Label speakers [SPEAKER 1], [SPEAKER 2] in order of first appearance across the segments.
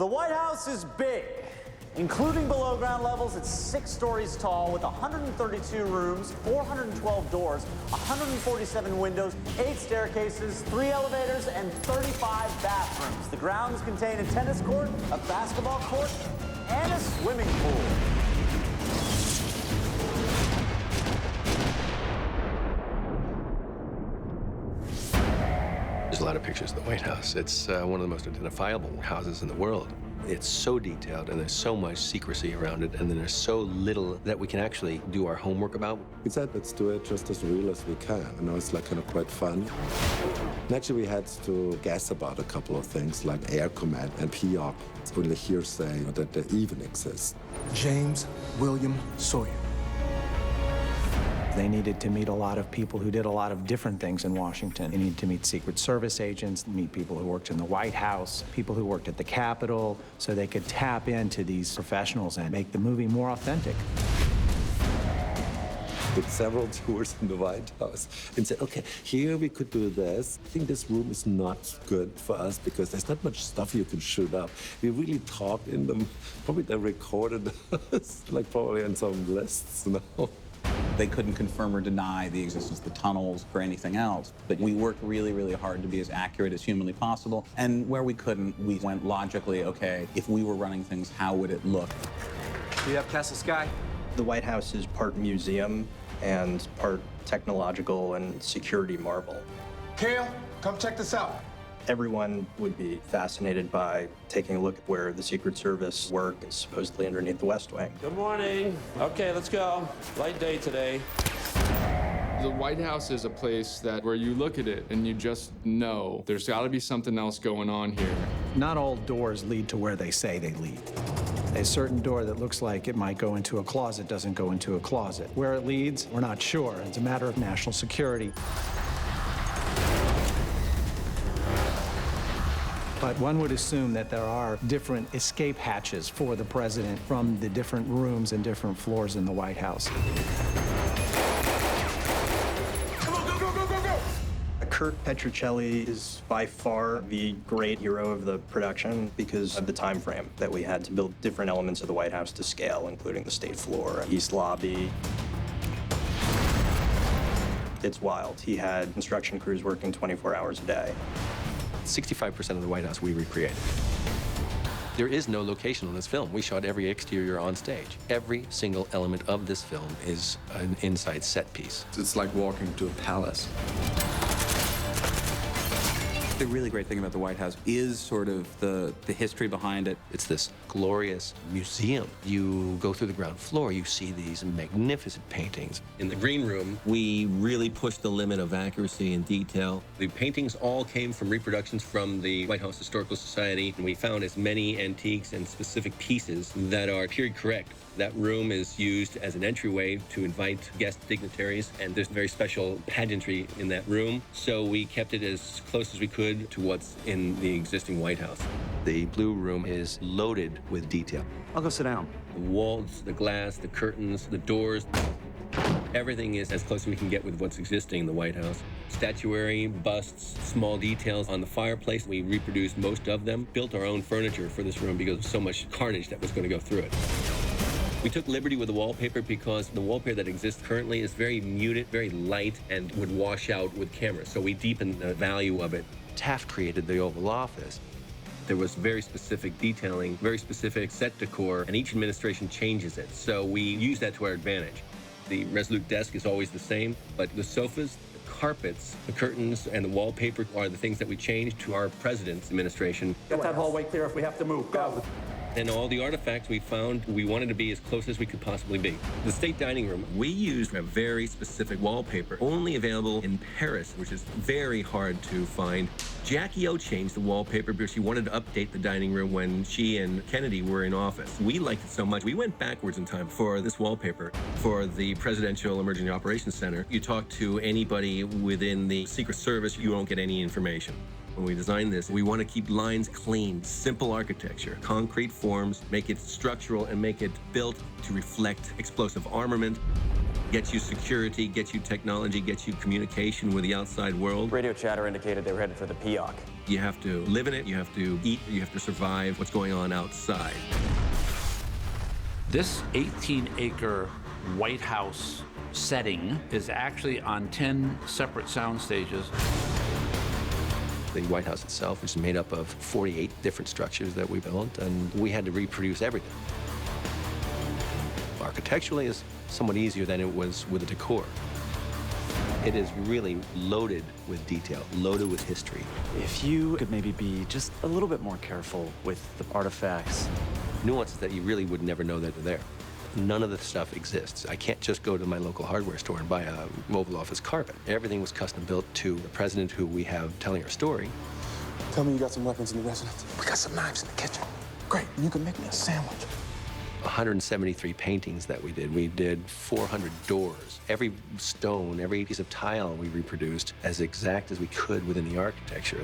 [SPEAKER 1] The White House is big, including below ground levels. It's 6 stories tall with 132 rooms, 412 doors, 147 windows, 8 staircases, 3 elevators, and 35 bathrooms. The grounds contain a tennis court, a basketball court, and a swimming pool.
[SPEAKER 2] There's a lot of pictures of the White House. It's one of the most identifiable houses in the world. It's so detailed, and there's so much secrecy around it, and then there's so little that we can actually do our homework about.
[SPEAKER 3] We said, let's do it just as real as we can. You know, it's like kind of quite fun. Naturally, we had to guess about a couple of things like air command and POC. It's really hearsay that they even exist.
[SPEAKER 4] James William Sawyer.
[SPEAKER 5] They needed to meet a lot of people who did a lot of different things in Washington. They needed to meet Secret Service agents, meet people who worked in the White House, people who worked at the Capitol, so they could tap into these professionals and make the movie more authentic.
[SPEAKER 3] Did several tours in the White House and said, okay, here we could do this. I think this room is not good for us because there's not much stuff you can shoot up. We really talked in them. Probably they recorded us, like probably on some lists now.
[SPEAKER 6] They couldn't confirm or deny the existence of the tunnels or anything else. But we worked really, really hard to be as accurate as humanly possible. And where we couldn't, we went logically, okay, if we were running things, how would it look?
[SPEAKER 7] Do you have Castle Sky?
[SPEAKER 8] The White House is part museum and part technological and security marvel.
[SPEAKER 4] Cale, come check this out.
[SPEAKER 8] Everyone would be fascinated by taking a look at where the Secret Service work is supposedly underneath the West Wing.
[SPEAKER 9] Good morning. Okay, let's go. Light day today.
[SPEAKER 10] The White House is a place that where you look at it and you just know there's got to be something else going on here.
[SPEAKER 5] Not all doors lead to where they say they lead. A certain door that looks like it might go into a closet doesn't go into a closet. Where it leads, we're not sure. It's a matter of national security. But one would assume that there are different escape hatches for the president from the different rooms and different floors in the White House.
[SPEAKER 4] Come on, go, go, go, go, go!
[SPEAKER 8] Kurt Petruccelli is by far the great hero of the production because of the time frame that we had to build different elements of the White House to scale, including the State Floor, East Lobby. It's wild. He had construction crews working 24 hours a day.
[SPEAKER 2] 65% of the White House we recreated. There is no location on this film. We shot every exterior on stage. Every single element of this film is an inside set piece.
[SPEAKER 7] It's like walking to a palace.
[SPEAKER 6] The really great thing about the White House is sort of the history behind it.
[SPEAKER 2] It's this glorious museum. You go through the ground floor, you see these magnificent paintings. In the green room, we really pushed the limit of accuracy and detail. The paintings all came from reproductions from the White House Historical Society, and we found as many antiques and specific pieces that are period correct. That room is used as an entryway to invite guest dignitaries, and there's very special pageantry in that room. So we kept it as close as we could to what's in the existing White House. The blue room is loaded with detail.
[SPEAKER 7] I'll go sit down.
[SPEAKER 2] The walls, the glass, the curtains, the doors. Everything is as close as we can get with what's existing in the White House. Statuary, busts, small details on the fireplace. We reproduced most of them, built our own furniture for this room because of so much carnage that was going to go through it. We took liberty with the wallpaper because the wallpaper that exists currently is very muted, very light, and would wash out with cameras. So we deepened the value of it. Taft created the Oval Office. There was very specific detailing, very specific set decor, and each administration changes it. So we use that to our advantage. The Resolute desk is always the same, but the sofas, the carpets, the curtains, and the wallpaper are the things that we changed to our president's administration.
[SPEAKER 9] Get that hallway clear if we have to move. Go.
[SPEAKER 2] And all the artifacts we found, we wanted to be as close as we could possibly be. The state dining room, we used a very specific wallpaper, only available in Paris, which is very hard to find. Jackie O changed the wallpaper because she wanted to update the dining room when she and Kennedy were in office. We liked it so much, we went backwards in time for this wallpaper. For the Presidential Emergency Operations Center, you talk to anybody within the Secret Service, you won't get any information. When we designed this, we want to keep lines clean, simple architecture, concrete forms, make it structural, and make it built to reflect explosive armament, get you security, get you technology, get you communication with the outside world.
[SPEAKER 1] Radio chatter indicated they were headed for the POC.
[SPEAKER 2] You have to live in it, you have to eat, you have to survive what's going on outside.
[SPEAKER 11] This 18-acre White House setting is actually on 10 separate sound stages.
[SPEAKER 2] The White House itself is made up of 48 different structures that we built, and we had to reproduce everything. Architecturally, it's somewhat easier than it was with the decor. It is really loaded with detail, loaded with history.
[SPEAKER 7] If you could maybe be just a little bit more careful with the artifacts.
[SPEAKER 2] Nuances that you really would never know that are there. None of the stuff exists. I can't just go to my local hardware store and buy a Oval Office carpet. Everything was custom built to the president who we have telling our story.
[SPEAKER 4] Tell me you got some weapons in the residence. We got some knives in the kitchen. Great, you can make me a sandwich.
[SPEAKER 2] 173 paintings that we did. We did 400 doors. Every stone, every piece of tile we reproduced as exact as we could within the architecture.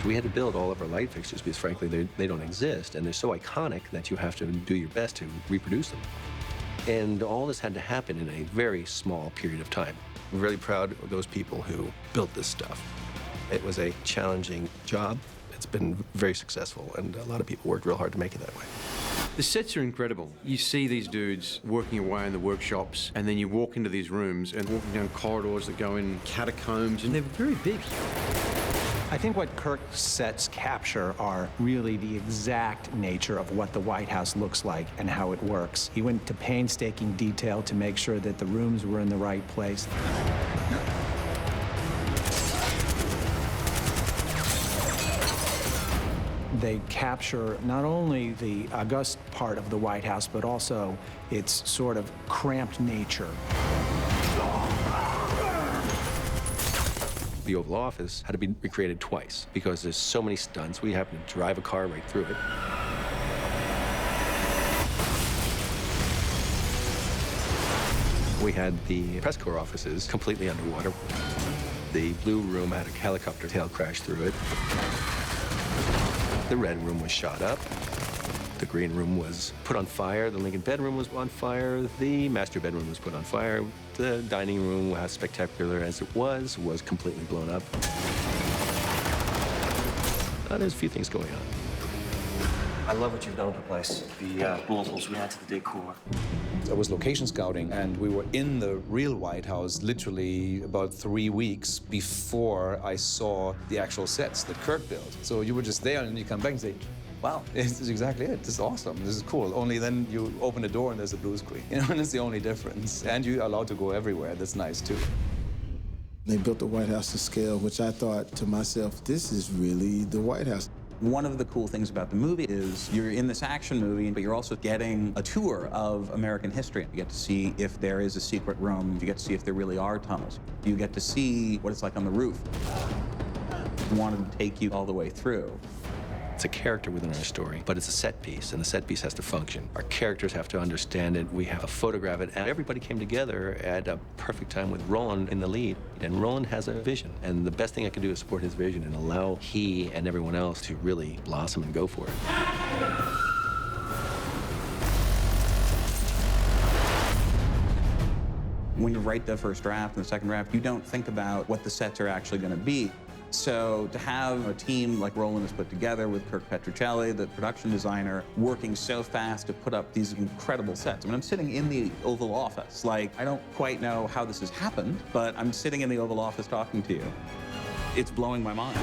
[SPEAKER 2] We had to build all of our light fixtures because, frankly, they don't exist, and they're so iconic that you have to do your best to reproduce them. And all this had to happen in a very small period of time. I'm really proud of those people who built this stuff. It was a challenging job. It's been very successful, and a lot of people worked real hard to make it that way.
[SPEAKER 12] The sets are incredible. You see these dudes working away in the workshops, and then you walk into these rooms and walking down corridors that go in catacombs, and they're very big.
[SPEAKER 5] I think what Kirk's sets capture are really the exact nature of what the White House looks like and how it works. He went to painstaking detail to make sure that the rooms were in the right place. They capture not only the august part of the White House, but also its sort of cramped nature.
[SPEAKER 2] The Oval Office had to be recreated twice because there's so many stunts. We happened to drive a car right through it. We had the press corps offices completely underwater. The blue room had a helicopter tail crash through it. The red room was shot up. The green room was put on fire. The Lincoln bedroom was on fire. The master bedroom was put on fire. The dining room, as spectacular as it was completely blown up. There's a few things going on.
[SPEAKER 7] I love what you've done with the place. The multiples we add to the decor.
[SPEAKER 13] I was location scouting, and we were in the real White House literally about 3 weeks before I saw the actual sets that Kirk built. So you were just there, and you come back and say, wow, this is exactly it. This is awesome. This is cool. Only then you open the door and there's a blue screen. You know, and it's the only difference. And you're allowed to go everywhere. That's nice, too.
[SPEAKER 14] They built the White House to scale, which I thought to myself, this is really the White House.
[SPEAKER 6] One of the cool things about the movie is you're in this action movie, but you're also getting a tour of American history. You get to see if there is a secret room. You get to see if there really are tunnels. You get to see what it's like on the roof. We wanted to take you all the way through.
[SPEAKER 2] It's a character within our story, but it's a set piece, and the set piece has to function. Our characters have to understand it. We have to photograph it, and everybody came together at a perfect time with Roland in the lead. And Roland has a vision, and the best thing I can do is support his vision and allow he and everyone else to really blossom and go for it.
[SPEAKER 6] When you write the first draft and the second draft, you don't think about what the sets are actually going to be. So to have a team like Roland has put together with Kirk Petruccelli, the production designer, working so fast to put up these incredible sets. I mean, I'm sitting in the Oval Office. Like, I don't quite know how this has happened, but I'm sitting in the Oval Office talking to you. It's blowing my mind.